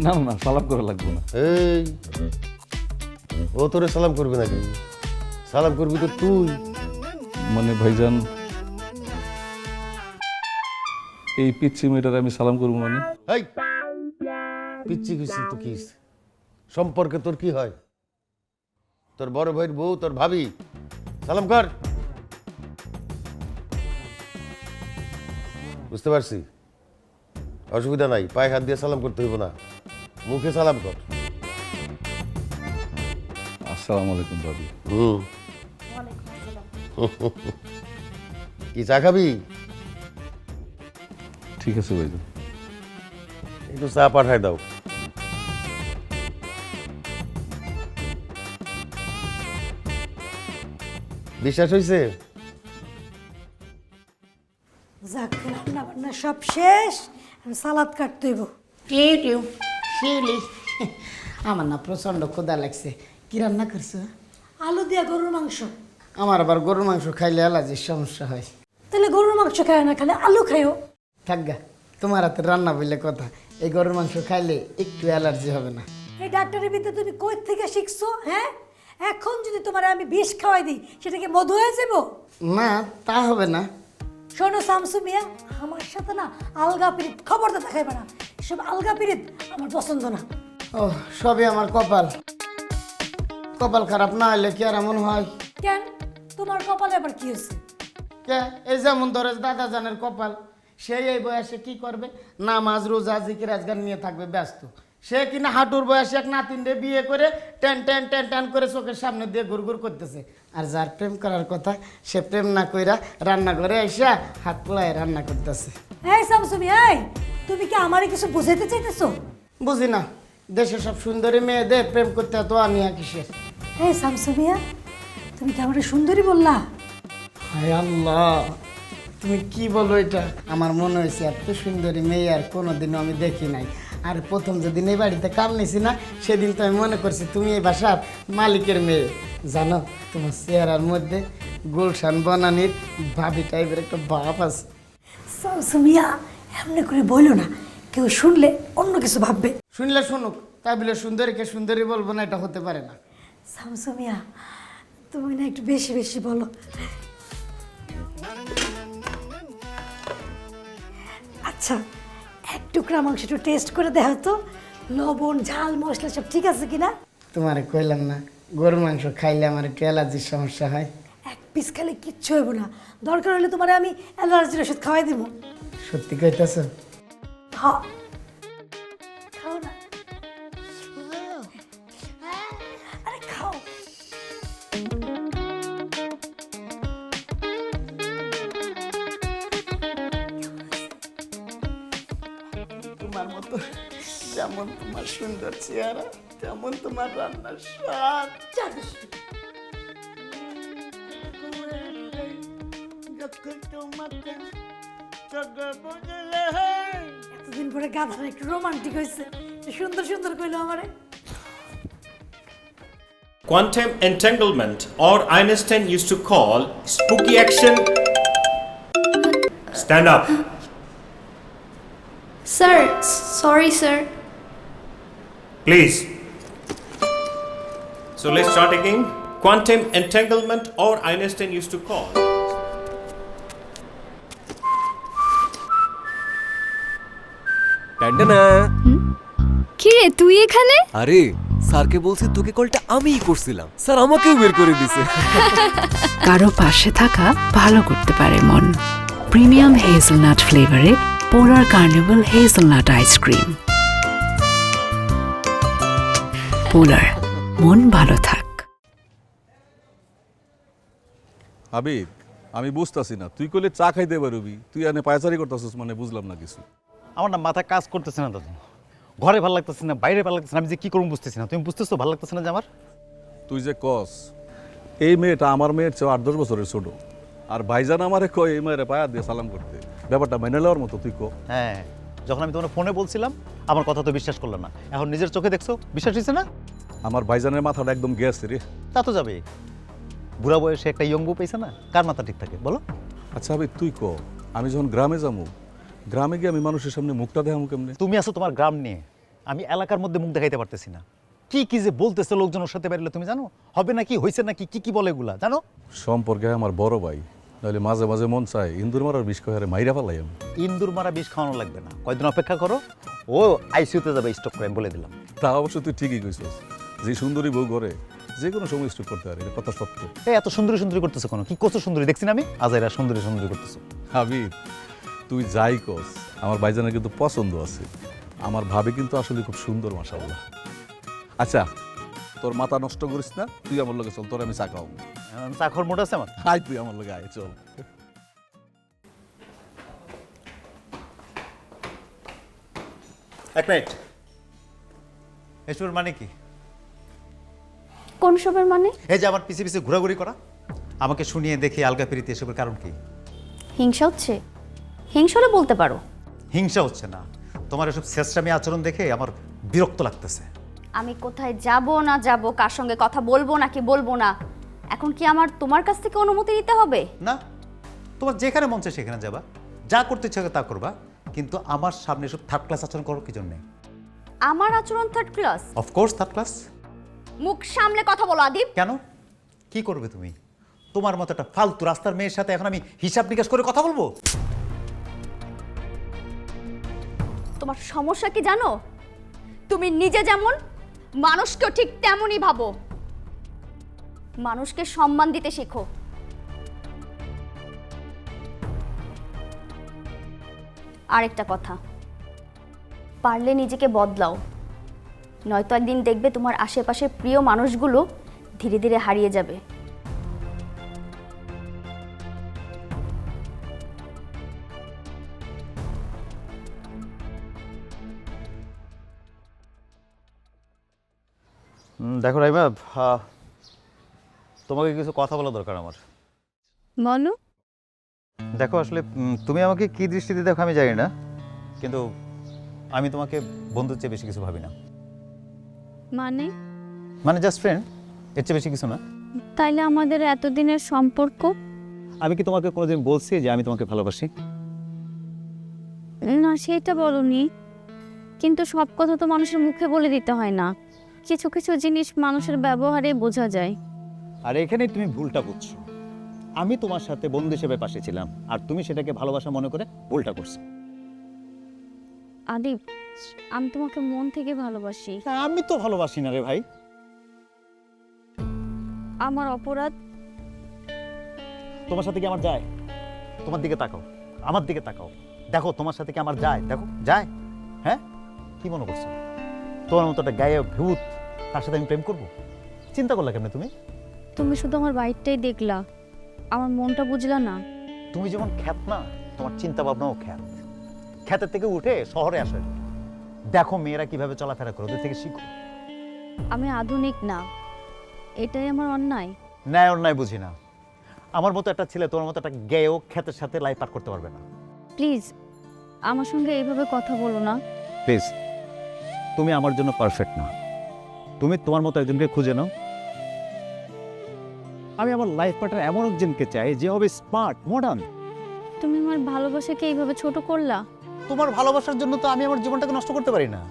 না না সালাম করা লাগবে না। এই, ও তোরে সালাম করবে নাকি? সালাম করবি তো তুই। মানে ভাইজান, এই পিচ্ছি মেয়েটার আমি সালাম করবো মানে? এই পিচ্ছি খুশি তো কি সম্পর্কে তোর কি হয়? তোর বড় ভাইয়ের বউ, তোর ভাবি, সালাম কর। বুঝতে পারছি, অসুবিধা নাই, পায়ে হাত দিয়ে সালাম করতে হইব না, মুখে সালাম কর। আসসালামু আলাইকুম ভাবি। কি চা খাবি? ঠিক আছে ভাইজান। একটু চা পাঠায় দাও। বিশ্বাস হয়েছে? যাক, রান্না বান্না সব শেষ, আমি সালাদ কাটতে হইব। টিউ টিউ শিউলি, আমার না প্রচণ্ড ক্ষুধা লাগছে। কি রান্না করছো? আলু দিয়া গরুর মাংস। আমার আবার গরুর মাংস খাইলে অ্যালার্জির সমস্যা হয়। তাহলে গরুর মাংস খায় না, খালে আলু খাইও। থাকগা, তোমার হাতে রান্না বললে কথা, এই গরুর মাংস খাইলে একটু অ্যালার্জি হবে না। এই ডাক্তারের বিদ্যা তুমি কই থেকে শিখছো? হ্যাঁ, এখন যদি তোমার আমি বিষ খাওয়াই দিই, সেটা কি মধু হয়ে যাবো? না, তা হবে না। শোনো শামসু মিয়া, আমার সাথে না আলগা পিরিত খবরটা দেখাইবে না। সব আলগা পিরিত আমার পছন্দ না। ও, সবই আমার কপাল। কপাল খারাপ না হলে কি আর এমন হয়? কেন, তোমার কপালে আবার কি হয়েছে? কে, এই যেমন ধরে দাদা জানের কপাল, সে এই বয়সে কি করবে? নামাজ রোজা জিকির আজগার নিয়ে থাকবে ব্যস্ত। সে কিনা হাঁটুর বয়সে এক নাতিনরে বিয়ে করে টেন টেন টেন টেন করে চোখের সামনে দিয়ে ঘুরঘুর করতেছে। আর যার প্রেম করার কথা, সে প্রেম না কইরা রান্না করে এসে হাত পোলায় রান্না করতেছে। এই শামসু মিয়া, এই, তুমি কি আমারে কিছু বুঝাইতে চাইতেছো? বুঝি না, দেশে সব সুন্দরী মেয়েদের প্রেম করতে তো আমি কিসের? এই শামসু মিয়া, তুমি কি আমারে সুন্দরী বললা? হায় আল্লাহ, তুমি কি বলো এটা? আমার মনে হয়েছে এত সুন্দরী মেয়ে আর কোনোদিনও আমি দেখি নাই। আর প্রথম যেদিন এই বাড়িতে কাম নিছি না, সেদিন তো আমি মনে করছি তুমি এই বাসার মালিকের মেয়ে। জানো, তোমার চেহারার মধ্যে গুলশান বনানির ভাবি টাইপের একটা ভাব আছে। শামসু মিয়া, এমনি করে বইলো না, কেউ শুনলে অন্য কিছু ভাববে। শুনলে শুনুক, তাই বলে সুন্দরীকে সুন্দরী বলবো না, এটা হতে পারে না। শামসু মিয়া, তুমি না একটু বেশি বেশি বলো। আচ্ছা, এক টুকরা মাংস একটু টেস্ট করে দেখো তো, লবণ ঝাল মশলা সব ঠিক আছে কিনা। তোমারে কইলাম না, গরুর মাংস খাইলে আমার একটু অ্যালার্জির সমস্যা হয়। এক পিস খেলে কিচ্ছু হইব না, দরকার হলে তোমার আমি অ্যালার্জির ওষুধ খাওয়াই দিব। সত্যি কইতেছ? হ্যাঁ, খাও না। আরে খাও। তোমার মতো, যেমন তোমার সুন্দর চেহারা, তেমন তোমার রান্নার স্বাদ। এতদিন পরে গাধাটা একটু রোমান্টিক হয়েছে, সুন্দর সুন্দর কইলো আমারে। Quantum entanglement, or Einstein used to call spooky action. Stand up. Sir sorry sir Please. So let's start again. Quantum entanglement, or Einstein used to call. ট্যান্ডানা। কি রে তুই এখানে? আরে স্যারকে বলছি তোকে কলটা আমিই করছিলাম, স্যার আমাকেও বের করে দিছে। কারো পাশে থাকা ভালো করতে পারে মন। প্রিমিয়াম হেজেলনাট ফ্লেভারে পোলার কার্নিভাল হেজেলনাট আইসক্রিম। পোলার, মন ভালো থাক। হাবিব, আমি বুঝতাছি না, তুই কইলে চা খাইতে পারবি, তুই এনে পায়চারি করতেছিস, মানে বুঝলাম না কিছু। আমার না মাথা কাজ করতেছে না দাদু, ঘরে ভালো লাগতেছে না, বাইরে ভালো লাগতেছে না, আমি যে কি করবো বুঝতেছি না। তুমি বুঝতেছো ভালো লাগতেছে না যে আমার? তুই যে কস এই মেয়েটা আমার মেয়ের চেয়ে 8-10 বছরের ছোট, আর ভাইজান আমারে কয় এই মেয়েরে পায়া দিয়ে সালাম করতে, ব্যাপারটা মেনে নেওয়ার মতো তুই কো। হ্যাঁ, যখন আমি তোমার ফোনে বলছিলাম আমার কথা তো বিশ্বাস করলো না, এখন নিজের চোখে দেখছো, বিশ্বাস হচ্ছে না? আমার ভাইজানের মাথাটা একদম গেছে রে। তা তো যাবে, বুড়া বয়সে একটা ইয়ং বউ পেয়েছে না, কার মাথা ঠিক থাকে বলো? আচ্ছা ভাই তুই কো, আমি যখন গ্রামে যাবো, গ্রামে গিয়ে আমি মানুষের সামনে মুখটা দেখাবো কেমনে? তুমি আছো তোমার গ্রাম নিয়ে, আমি এলাকার মধ্যে মুখ দেখাইতে পারতেছি না। কি কি যে বলতেছে লোকজনের সাথে বেরোলে তুমি জানো হবে নাকি, হয়েছে নাকি, কি কি বলে এগুলা জানো? সম্পর্কে আমার বড় ভাই, নাহলে মাঝে মাঝে মন চায় ইন্দুর মারার বিষ কয়ে মাইরা ফেলাই আমি। ইন্দুর মারা বিষ খাওয়ানো লাগবে না, কয়েকদিন অপেক্ষা করো, ও আইসিইউতে যাবে স্টক করে, আমি বলে দিলাম। তা অবশ্য তুই ঠিকই কইছিস, যে সুন্দরী বউ ঘরে যে কোনো সময় স্টক করতে পারে, এটা কথা সত্য। এত সুন্দরী সুন্দরী করতেছো কোনো, কি করছো সুন্দরী দেখছি না আমি, আজ এরা সুন্দরী সুন্দরী করতেছো। হাবিব, তুই যাই কস, আমার ভাইজানের কিন্তু পছন্দ আছে, আমার ভাবি কিন্তু আসলে খুব সুন্দর, মাশাআল্লাহ। আচ্ছা তোর মাথা নষ্ট করিস না, তুই আমার লগে চল, তোর আমি চা খাওয়াবো। চা খাওয়ার মোট আছে আমার? আয় তুই আমার লগে আয়, চল। এক মিনিট। এসবের মানে কি? কোন সবের মানে? এই যে আমার পিছে পিছে ঘোরাঘুরি করা, আমাকে শুনিয়ে দেখে আলগা ফিরিতে, এসবের কারণ কি? হিংসা হচ্ছে? হিংসা হলে বলতে পারো। হিংসা হচ্ছে না, তোমার এসব শেষরামি আচরণ দেখে আমার বিরক্ত লাগতেছে। আমি কোথায় যাব না যাব, কার সঙ্গে কথা বলবো নাকি বলবো না, এখন কি আমার তোমার কাছ থেকে অনুমতি নিতে হবে? না, তোমার যেখানে মন চায় সেখানে যাবা, যা করতে ইচ্ছা তা করবা, কিন্তু আমার সামনে সব থার্ড ক্লাস আচরণ করো কি জন্যে? আমার আচরণ third class? Of course third class. মুখ সামলে কথা বলো আদিব। কেন, কি করবে তুমি? তোমার মতো একটা ফালতু রাস্তার মেয়ের সাথে এখন আমি হিসাব নিকাশ করে কথা বলবো? তোমার সমস্যা কি জানো? তুমি নিজে যেমন, মানুষকেও ঠিক তেমনই ভাবো। মানুষকে সম্মান দিতে শেখো। আরেকটা কথা, পারলে নিজেকে বদলাও, নয়তো একদিন দেখবে তোমার আশেপাশের প্রিয় মানুষগুলো ধীরে ধীরে হারিয়ে যাবে। দেখো রাইমা, তোমাকে কিছু কথা বলা দরকার আমার। বলো। দেখো আসলে তুমি আমাকে কি দৃষ্টিতে দেখো আমি জানি না, কিন্তু আমি তোমাকে বন্ধুর চেয়ে বেশি কিছু ভাবি না। মানে জাস্ট ফ্রেন্ড, এর চেয়ে বেশি কিছু না। তাইলে আমাদের এতদিনের সম্পর্ক? আমি কি তোমাকে কোনোদিন বলছি যে আমি তোমাকে ভালোবাসি? না, সেটা বলনি, কিন্তু সব কথা তো মানুষের মুখে বলে দিতে হয় না, কিছু কিছু জিনিস মানুষের ব্যবহারে বোঝা যায়। আর এখানেই তুমি ভুলটা বুঝছো। আমি তোমার সাথে বন্ধু হিসেবে পাশে ছিলাম, আর তুমি সেটাকে ভালোবাসা মনে করে ভুলটা করছো। আদিব, আমি তোমাকে মন থেকে ভালোবাসি। আমি তো ভালোবাসি না রে ভাই। আমার অপরাধ? তোমার সাথে কি আমার যায়? তোমার দিকে তাকাও, আমার দিকে তাকাও, দেখো তোমার সাথে কি আমার যায়? দেখো যায়। হ্যাঁ, কি মনে করছো তোমার মতো একটা গায়ক ভূত, তার সাথে আমি প্রেম করবো? চিন্তা করলা কেমনে তুমি? তুমি শুধু আমার বাইকটাই দেখলা, আমার মনটা বুঝলা না। তুমি যেমন খ্যাত না, তোমার চিন্তা ভাবনাও খ্যাত। খ্যাতের থেকে উঠে শহরে আসে, দেখো মেয়েরা কিভাবে চলাফেরা করে, ওদের থেকে শিখো। আমি আধুনিক না, এটাই আমার অন্যায়। ন্যায় অন্যায় বুঝি না। আমার মতো একটা ছেলে তোমার মতো একটা গায়ক খ্যাতের সাথে লাইফ পার করতে পারবে না। প্লিজ আমার সঙ্গে এইভাবে কথা বলো না। প্লিজ, তুমি আমার জন্য পারফেক্ট না। তুমি তোমার মতো একজনকে খুঁজে নাও, আমি আমার লাইফ পার্টনার এমন একজনকে চাই যে হবে স্মার্ট মডার্ন। তুমি আমার ভালোবাসাকে এইভাবে ছোট করলা? তোমার ভালোবাসার জন্য তো আমি আমার জীবনটাকে নষ্ট করতে পারি না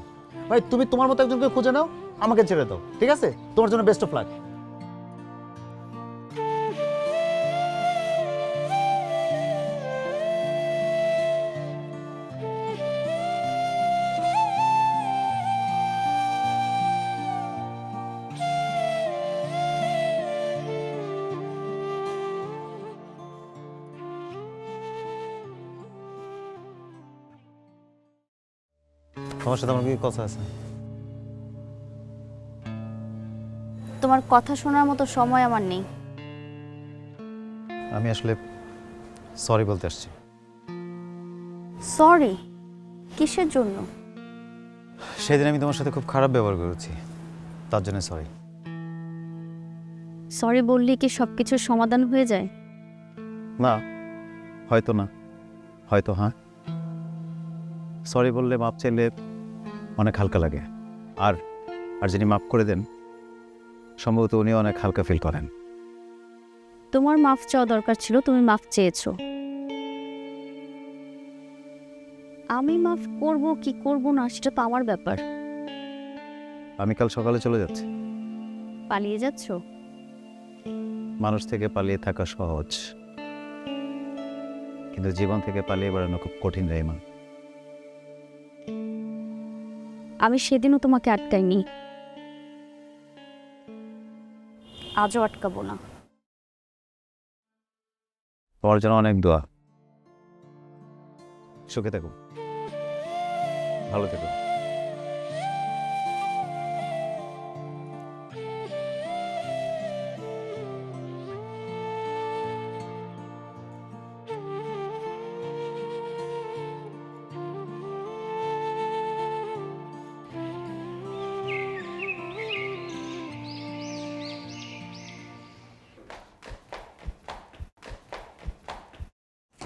ভাই। তুমি তোমার মতো একজনকে খুঁজে নাও, আমাকে ছেড়ে দাও, ঠিক আছে? তোমার জন্য বেস্ট অফ লাক। তোমার সাথে আমার কি কথা আছে? তোমার কথা শোনার মতো সময় আমার নেই। আমি আসলে সরি বলতে আসছি। সরি? কিসের জন্য? সেদিন আমি তোমার সাথে খুব খারাপ ব্যবহার করেছি, তার জন্য সরি। সরি বললে কি সবকিছুর সমাধান হয়ে যায়? না, হয়তো না, হয়তো হ্যাঁ। সরি বললে, মাপ চাইলে অনেক হালকা লাগে। আর আর যিনি মাফ করে দেন সম্ভবত উনিও অনেক হালকা ফিল করেন। তোমার মাফ চাওয়া দরকার ছিল, তুমি মাফ চেয়েছো। আমি মাফ করব কি করব না সেটা তো আমার ব্যাপার। আমি কাল সকালে চলে যাচ্ছি। পালিয়ে যাচ্ছ? মানুষ থেকে পালিয়ে থাকা সহজ, কিন্তু জীবন থেকে পালিয়ে বেড়ানো খুব কঠিন রাইমা। আমি সেদিনও তোমাকে আটকাইনি, আজও আটকাবো না। তোমার জন্য অনেক দোয়া। সুখে থাকো, ভালো থেকো।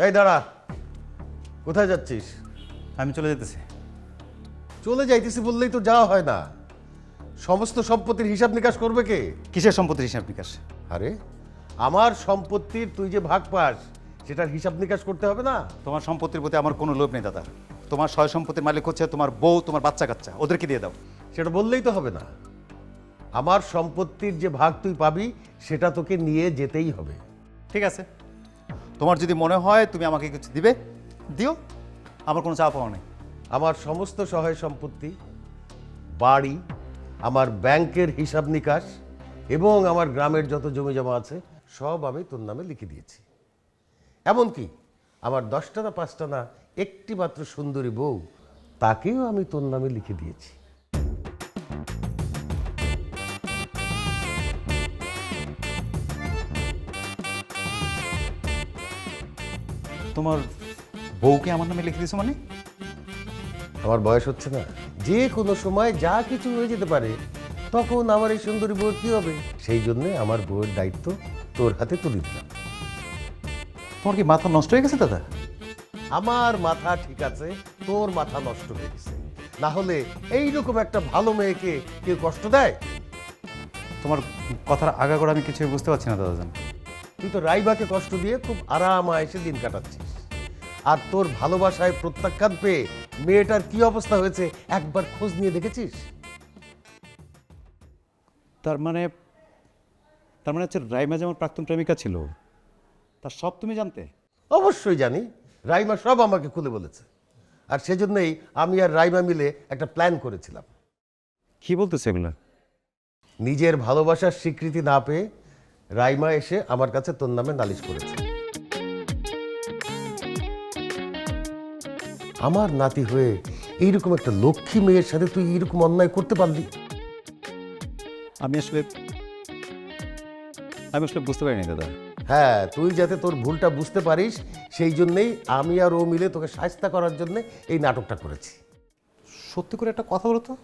এই দাঁড়া, কোথায় যাচ্ছিস? আমি চলে যেতেছি। চলে যাইতেছি বললেই তো যাওয়া হয় না। সমস্ত সম্পত্তির হিসাব নিকাশ করবে কে? কিসের সম্পত্তির হিসাব নিকাশ? আরে আমার সম্পত্তির তুই যে ভাগ পাস সেটার হিসাব নিকাশ করতে হবে না? তোমার সম্পত্তির প্রতি আমার কোনো লোভ নেই দাদা। তোমার সয় সম্পত্তির মালিক হচ্ছে তোমার বউ, তোমার বাচ্চা কাচ্চা, ওদেরকে দিয়ে দাও। সেটা বললেই তো হবে না। আমার সম্পত্তির যে ভাগ তুই পাবি সেটা তোকে নিয়ে যেতেই হবে। ঠিক আছে, তোমার যদি মনে হয় তুমি আমাকে কিছু দিবে, দিও, আমার কোনো চাপ পাওয়া নেই। আমার সমস্ত সহায় সম্পত্তি, বাড়ি, আমার ব্যাংকের হিসাব নিকাশ এবং আমার গ্রামের যত জমি জমা আছে সব আমি তোর নামে লিখে দিয়েছি। এমনকি আমার 10টা না 5টা না একটি মাত্র সুন্দরী বউ, তাকেও আমি তোর নামে লিখে দিয়েছি। তোমার বউকে আমার নামে লিখে দিয়েছো মানে? আমার বয়স হচ্ছে না, যে কোনো সময় যা কিছু হয়ে যেতে পারে, তখন আমার এই সুন্দরী বউর কি হবে? সেই জন্যে আমার বউয়ের দায়িত্ব তোর হাতে তুলে দিলাম। তোমার কি মাথা নষ্ট হয়ে গেছে দাদা? আমার মাথা ঠিক আছে, তোর মাথা নষ্ট হয়ে গেছে। না হলে এইরকম একটা ভালো মেয়েকে কেউ কষ্ট দেয়? তোমার কথার আগাগোড়া আমি কিছুই বুঝতে পারছি না দাদাজান। তুই তো রাইবাকে কষ্ট দিয়ে খুব আরামায়েসে দিন কাটাচ্ছিস, আর তোর ভালোবাসায় প্রত্যাখ্যান পেয়ে মেয়েটার কি অবস্থা হয়েছে একবার খোঁজ নিয়ে দেখেছিস? তার মানে হচ্ছে রাইমা যে আমার প্রাক্তন প্রেমিকা ছিল, তার সব তুমি জানতে? অবশ্যই জানি, রাইমা সব আমাকে খুলে বলেছে। আর সেজন্যই আমি আর রাইমা মিলে একটা প্ল্যান করেছিলাম। কি বলতেছে এগুলো? নিজের ভালোবাসার স্বীকৃতি না পেয়ে রাইমা এসে আমার কাছে তোর নামে নালিশ করেছে। আমার নাতি হয়ে এইরকম একটা লক্ষ্মী মেয়ের সাথে তুই এইরকম অন্যায় করতে পারলি? আমি আসলে বুঝতে পারিনি দাদা। হ্যাঁ, তুই যাতে তোর ভুলটা বুঝতে পারিস সেই জন্যেই আমি আর ও মিলে তোকে শায়েস্তা করার জন্য এই নাটকটা করেছি। সত্যি করে একটা কথা বলো তো,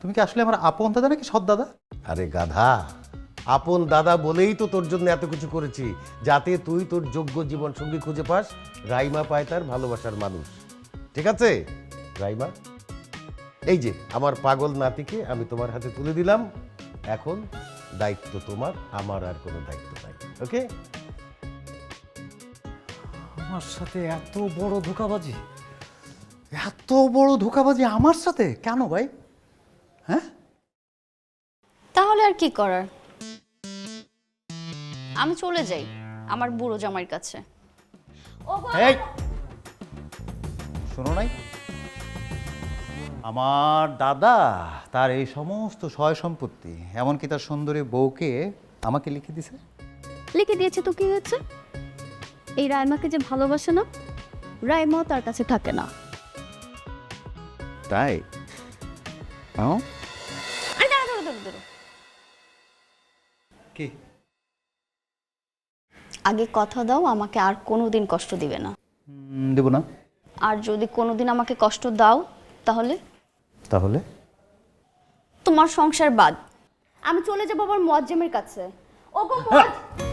তুমি কি আসলে আমার আপন দাদা নাকি সৎ দাদা? আরে গাধা, আপন দাদা বলেই তো তোর জন্য এত কিছু করেছি, যাতে তুই তোর যোগ্য জীবন সঙ্গী খুঁজে পাস, রাইমা পায় তার ভালোবাসার মানুষ। ঠিক আছে রাইমা, এই যে আমার পাগল নাতিকে আমি তোমার হাতে তুলে দিলাম। এখন দায়িত্ব তোমার, আমার আর কোনো দায়িত্ব নাই। ওকে? আমার সাথে এত বড় ধোঁকাবাজি, এত বড় ধোঁকাবাজি আমার সাথে কেন ভাই? হ্যাঁ, তাহলে আর কি করার, আমি চলে যাই আমার বুড়ো জামাইয়ের কাছে। এই শোনো নাই, আমার দাদা তার এই সমস্ত সয় সম্পত্তি এমনকি তার সুন্দরী বউকে আমাকে লিখে দিছে। লিখে দিয়েছে তো কি হয়েছে? এই রাইমাকে যে ভালোবাসে না, রাইমাও তার কাছে থাকে না। তাই? আরে দাঁড়া দাঁড়া দাঁড়া, কি? আগে কথা দাও আমাকে আর কোনোদিন কষ্ট দিবে না। দেব না। আর যদি কোনোদিন আমাকে কষ্ট দাও তাহলে তাহলে তোমার সংসার বাদ, আমি চলে যাবো আমার মুয়াজ্জেমের কাছে। ওগো মুয়াজ্জেম,